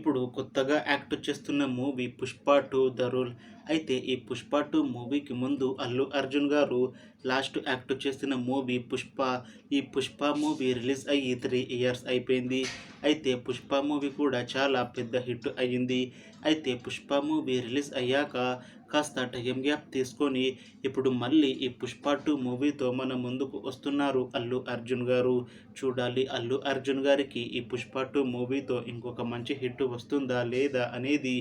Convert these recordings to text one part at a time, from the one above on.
ఇప్పుడు కొత్తగా యాక్ట్ చేస్తున్న మూవీ 'పుష్ప 2 ద రూల్'. అయితే ఈ 'పుష్ప 2' మూవీకి ముందు అల్లు అర్జున్ గారు లాస్ట్ యాక్ట్ చేసిన మూవీ 'పుష్ప'. ఈ 'పుష్ప' మూవీ రిలీజ్ అయ్యి 3 ఇయర్స్ అయిపోయింది. అయితే 'పుష్ప' మూవీ కూడా చాలా పెద్ద హిట్ అయ్యింది. అయితే 'పుష్ప' మూవీ రిలీజ్ అయ్యాక కాస్త టైం గ్యాప్ తీసుకొని ఇప్పుడు మళ్ళీ ఈ 'పుష్ప 2' మూవీతో మన ముందుకు వస్తున్నారు అల్లు అర్జున్ గారు. చూడాలి అల్లు అర్జున్ గారికి ఈ 'పుష్ప 2' మూవీతో ఇంకొక మంచి హిట్ వస్తుందా లేదా అనేది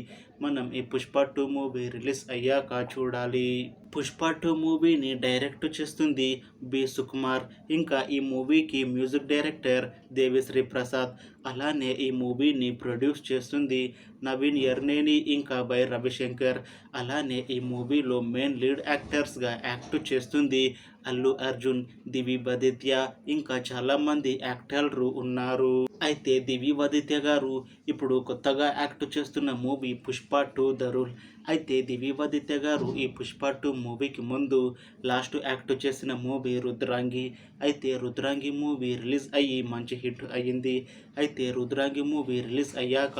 మనం ఈ 'పుష్ప 2' మూవీ రిలీజ్ అయ్యాక చూడాలి. 'పుష్ప 2' మూవీని డైరెక్ట్ చేస్తుంది బి. సుకుమార్. ఇంకా ఈ మూవీకి మ్యూజిక్ డైరెక్టర్ దేవిశ్రీ ప్రసాద్. అలానే ఈ మూవీని ప్రొడ్యూస్ చేస్తుంది నవీన్ యర్నేని ఇంకా బై రవిశంకర్. అలానే ఈ మూవీలో మెయిన్ లీడ్ యాక్టర్స్గా యాక్ట్ చేస్తుంది అల్లు అర్జున్, దివి వదిత్య ఇంకా చాలామంది యాక్టర్లు ఉన్నారు. అయితే దివి వదిత్య గారు ఇప్పుడు కొత్తగా యాక్ట్ చేస్తున్న మూవీ 'పుష్ప 2 ద రూల్'. అయితే దివి వదిత్య గారు ఈ 'పుష్ప 2' మూవీకి ముందు లాస్ట్ యాక్ట్ చేసిన మూవీ 'రుద్రాంగి'. అయితే 'రుద్రాంగి' మూవీ రిలీజ్ అయ్యి మంచి హిట్ అయ్యింది. అయితే 'రుద్రాంగి' మూవీ రిలీజ్ అయ్యాక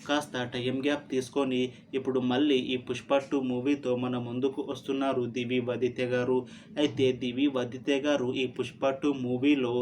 కాస్త టైం గ్యాప్ తీసుకొని ఇప్పుడు మళ్ళీ ఈ 'పుష్ప 2' మూవీతో మన ముందుకు వస్తున్నారు దివి వదిత్య గారు. అయితే దివి వదిత్య గారు ఈ 'పుష్ప 2' మూవీలో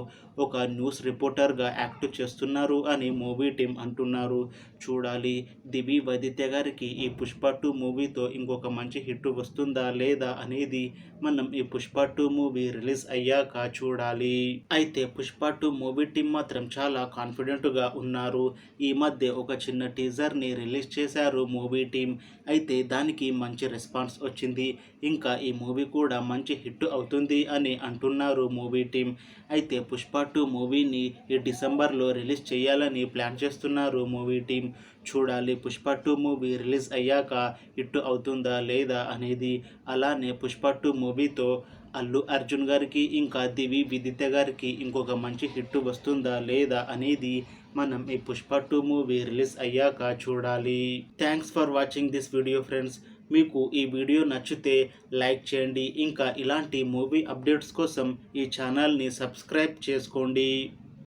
ఒక న్యూస్ రిపోర్టర్గా యాక్ట్ చేస్తున్నారు అని మూవీ టీం అంటున్నారు. చూడాలి దివి వదిత్య గారికి ఈ 'పుష్ప 2' మూవీతో ఇంకొక మంచి హిట్ వస్తుందా లేదా అనేది మనం ఈ 'పుష్ప 2' మూవీ రిలీజ్ అయ్యాక చూడాలి. అయితే 'పుష్ప 2' మూవీ టీం మాత్రం చాలా కాన్ఫిడెంట్గా ఉన్నారు. ఈ మధ్య ఒక చిన్న టీజర్ని రిలీజ్ చేశారు మూవీ టీం. అయితే దానికి మంచి రెస్పాన్స్ వచ్చింది. ఇంకా ఈ మూవీ కూడా మంచి హిట్ అవుతుంది అని అంటున్నారు మూవీ టీం. అయితే 'పుష్ప 2' మూవీని ఈ డిసెంబర్లో రిలీజ్ చేయాలని ప్లాన్ చేస్తున్నారు మూవీ టీం. చూడాలి 'పుష్ప 2' మూవీ రిలీజ్ అయ్యాక హిట్ అవుతుందా లేదా అనేది. అలానే 'పుష్ప 2' మూవీతో అల్లు అర్జున్ గారికి ఇంకా దివి విదిత్య గారికి ఇంకొక మంచి హిట్ వస్తుందా లేదా అనేది మనం ఈ 'పుష్ప 2' మూవీ రిలీజ్ అయ్యాక చూడాలి. Thanks for watching this video friends. మీకు ఈ వీడియో నచ్చితే లైక్ చేయండి. ఇంకా ఇలాంటి మూవీ అప్డేట్స్ కోసం ఈ ఛానల్ని సబ్స్క్రైబ్ చేసుకోండి.